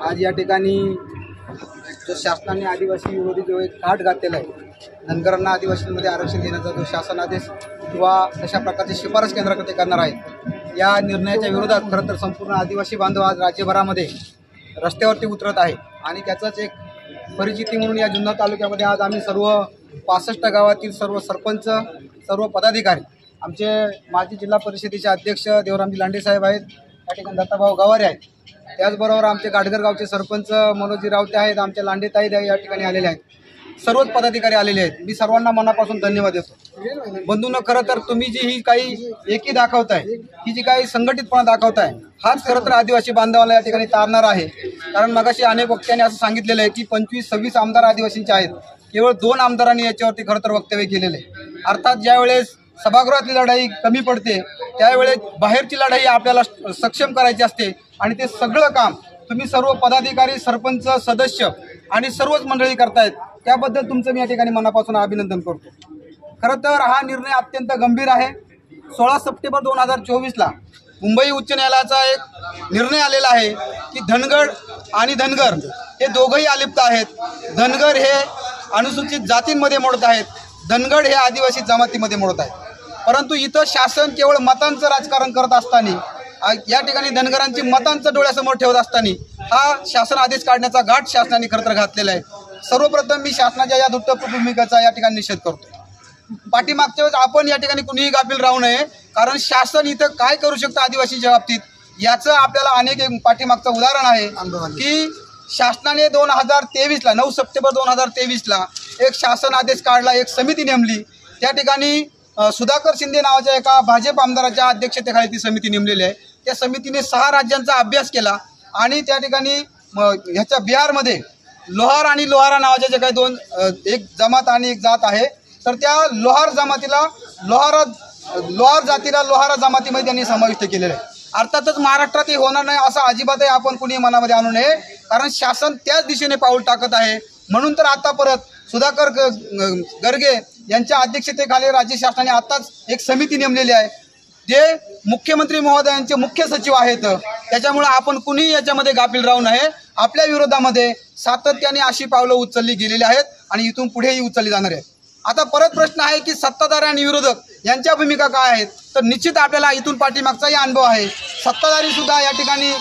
आज या ठिकाणी जो शासनाने आदिवासी विरोधी जो एक घाट घातलेला आहे, धनगरांना आदिवासींमध्ये आरक्षण देण्याचा जो शासन आदेश किंवा तशा प्रकारची शिफारस केंद्राकडे करणार आहेत, या निर्णयाच्या विरोधात खरं तर संपूर्ण आदिवासी बांधव आज राज्यभरामध्ये रस्त्यावरती उतरत आहे। आणि त्याचाच एक परिचिती म्हणून या जुन्नर तालुक्यामध्ये आज आम्ही सर्व 65 गावातील सर्व सरपंच, सर्व पदाधिकारी, आमचे माजी जिल्हा परिषदेचे अध्यक्ष देवरामजी लांडे साहेब आहेत, त्या ठिकाणी दत्ताभाऊ गवारे आहेत, त्याचबरोबर आमचे गाडगर गावचे सरपंच मनोजी रावते आहेत, आमचे लांडेताई या ठिकाणी आलेले आहेत, सर्वच पदाधिकारी आलेले आहेत। मी सर्वांना मनापासून धन्यवाद देतो। बंधूंनो, खरं तर तुम्ही जी ही काही एकी दाखवताय, ही जी काही संघटितपणा दाखवताय, हाच खरं तर आदिवासी बांधवाला या ठिकाणी तारणार आहे। कारण मगाशी अनेक वक्त्यांनी असं सांगितलेलं आहे की 25-26 आमदार आदिवासींचे आहेत, केवळ 2 आमदारांनी याच्यावरती खरं तर वक्तव्य केलेले आहे। अर्थात ज्यावेळेस सभागृहातली लढाई कमी पडते, त्यावेळेस बाहेरची लढाई आपल्याला सक्षम करायची असते आणि ते सगळं काम तुम्ही सर्व पदाधिकारी, सरपंच, सदस्य आणि सर्वच मंडळी करतायत, त्याबद्दल तुमचं मी या ठिकाणी मनापासून अभिनंदन करतो। खरं तर हा निर्णय अत्यंत गंभीर आहे। 16 सप्टेंबर 2024ला मुंबई उच्च न्यायालयाचा एक निर्णय आलेला आहे की धनगड आणि धनगर हे दोघंही अलिप्त आहेत। धनगर हे अनुसूचित जातींमध्ये मोडत आहेत, धनगड हे आदिवासी जमातीमध्ये मोडत आहेत। परंतु इथं शासन केवळ मतांचं राजकारण करत असताना, या ठिकाणी धनगरांची मतांचं डोळ्यासमोर ठेवत असताना हा शासन आदेश काढण्याचा घाट शासनाने खरं तर घातलेला आहे। सर्वप्रथम मी शासनाच्या या धूर्त भूमिकेचा या ठिकाणी निषेध करतो। पाठीमागच्या वेळेस आपण या ठिकाणी कुणीही गाफील राहू नये, कारण शासन इथं काय करू शकतं आदिवासीच्या बाबतीत याचं आपल्याला अनेक पाठीमागचं उदाहरण आहे की शासनाने 2023ला 9 सप्टेंबर 2023ला एक शासन आदेश काढला, एक समिती नेमली। त्या ठिकाणी सुधाकर शिंदे नावाच्या एका भाजप आमदाराच्या अध्यक्षतेखाली ती समिती नेमलेली आहे। त्या समितीने 6 राज्यांचा अभ्यास केला आणि त्या ठिकाणी ह्याच्या बिहारमध्ये लोहार आणि लोहारा नावाचे जे काही एक जमात आणि एक जात आहे, तर त्या लोहार जमातीला लोहार जातीला लोहारा जमातीमध्ये त्यांनी समाविष्ट केलेलं आहे। अर्थातच महाराष्ट्रात हे होणार नाही असं अजिबातही आपण कुणी मनामध्ये आणू नये, कारण शासन त्याच दिशेने पाऊल टाकत आहे। म्हणून तर आता परत सुधाकर गर्गे यांच्या अध्यक्षतेखाली राज्य शासनाने आताच एक समिती नेमलेली आहे, जे मुख्यमंत्री महोदयांचे मुख्य सचिव आहेत। त्याच्यामुळे आपण कुणीही याच्यामध्ये गाफील राहू नये। आपल्या विरोधामध्ये सातत्याने अशी पावलं उचलली गेलेली आहेत आणि इथून पुढेही उचलली जाणार आहेत। आता परत प्रश्न आहे की सत्ताधारी आणि विरोधक यांच्या भूमिका काय आहेत, तर निश्चित आपल्याला इथून पाठीमागचाही अनुभव आहे। सत्ताधारी सुद्धा या ठिकाणी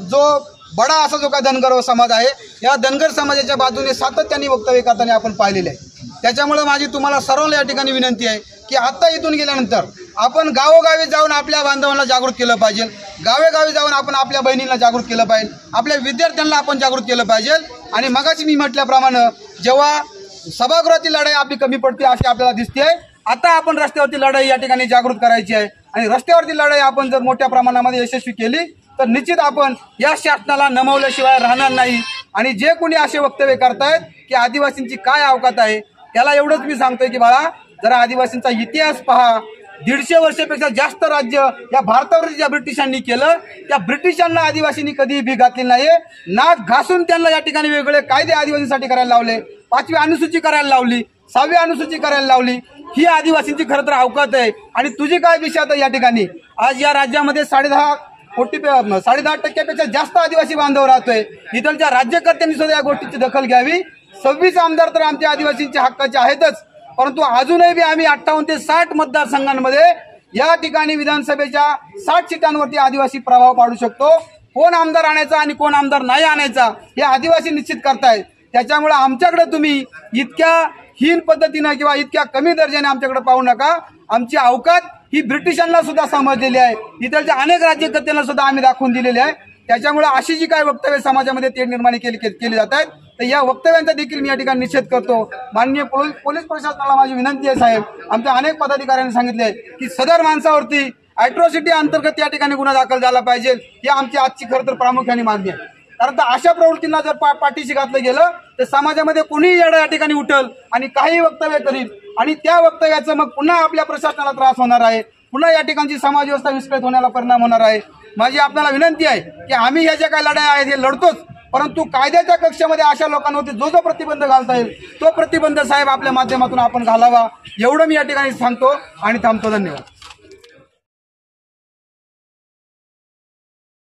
जो बडा असा जो काय धनगर समाज आहे, या धनगर समाजाच्या बाजूने सातत्याने वक्तव्य करताना आपण पाहिलेले आहे। त्याच्यामुळे माझी तुम्हाला सर्वांना या ठिकाणी विनंती आहे की आता इथून गेल्यानंतर आपण गावोगावी जाऊन आपल्या बांधवांना जागृत केलं पाहिजे, गावेगावी जाऊन आपण आपल्या बहिणींना जागृत केलं पाहिजे, आपल्या विद्यार्थ्यांना आपण जागृत केलं पाहिजे। आणि मगाशी मी म्हटल्याप्रमाणे जेव्हा सभागृहातील लढाई आपली कमी पडते अशी आपल्याला दिसते, आता आपण रस्त्यावरती लढाई या ठिकाणी जागृत करायची आहे। आणि रस्त्यावरती लढाई आपण जर मोठ्या प्रमाणामध्ये यशस्वी केली तर निश्चित आपण या शासनाला नमवल्याशिवाय राहणार नाही। आणि जे कोणी असे वक्तव्य करतायत की आदिवासींची काय अवकात आहे, त्याला एवढंच मी सांगतोय की बाळा, जरा आदिवासींचा इतिहास पहा। 150 वर्षापेक्षा जास्त राज्य या भारतावर ज्या ब्रिटिशांनी केलं, त्या ब्रिटिशांना आदिवासींनी कधीही भी घातली नाही। नाक घासून त्यांना या ठिकाणी वेगवेगळे कायदे आदिवासींसाठी करायला लावले, 5वी अनुसूची करायला लावली, 6वी अनुसूची करायला लावली। ही आदिवासींची खरं तर अवकात आहे। आणि तुझी काय विषयात या ठिकाणी आज या राज्यामध्ये 10.5% जास्त आदिवासी बांधव राहतोय। इथलच्या राज्यकर्त्यांनी सुद्धा या गोष्टीची दखल घ्यावी। 26 आमदार तर आमच्या आदिवासींच्या हक्काचे आहेतच, परंतु अजूनही बी आम्ही 58 ते 60 मतदारसंघांमध्ये या ठिकाणी विधानसभेच्या 60 सीटांवरती आदिवासी प्रभाव पाडू शकतो। कोण आमदार आणायचा आणि कोण आमदार नाही आणायचा हे आदिवासी निश्चित करतायत। त्याच्यामुळे आमच्याकडे तुम्ही इतक्या हीन पद्धतीने किंवा इतक्या कमी दर्जाने आमच्याकडे पाहू नका। आमची अवकात ही ब्रिटिशांना सुद्धा समजलेली आहे, इथलच्या अनेक राज्यकर्त्यांना सुद्धा आम्ही दाखवून दिलेली आहे। त्याच्यामुळे अशी जी काही वक्तव्य समाजामध्ये ते निर्माण केली जात आहेत, तर या वक्तव्यांचा देखील मी या ठिकाणी निषेध करतो। माननीय पोलीस प्रशासनाला माझी विनंती आहे साहेब, आमच्या अनेक पदाधिकाऱ्यांनी सांगितले की सदर माणसावरती अॅट्रॉसिटी अंतर्गत या ठिकाणी गुन्हा दाखल झाला पाहिजे, ही आमची आजची खरं तर प्रामुख्याने मागणी आहे। कारण तर अशा प्रवृत्तींना जर पाठीशी घातलं गेलं तर समाजामध्ये कुणीही या ठिकाणी उठल आणि काही वक्तव्य करील आणि त्या वक्तव्याचं मग पुन्हा आपल्या प्रशासनाला त्रास होणार आहे, पुन्हा या ठिकाणची समाज व्यवस्था विस्कळीत होण्याला परिणाम होणार आहे। माझी आपल्याला विनंती आहे की आम्ही ह्या ज्या काही लढाई आहेत हे लढतोच, परंतु कायद्याच्या कक्षेमध्ये अशा लोकांवरती जो प्रतिबंध घालता येईल तो प्रतिबंध साहेब आपल्या माध्यमातून आपण घालावा, एवढं मी या ठिकाणी सांगतो आणि थांबतो। धन्यवाद।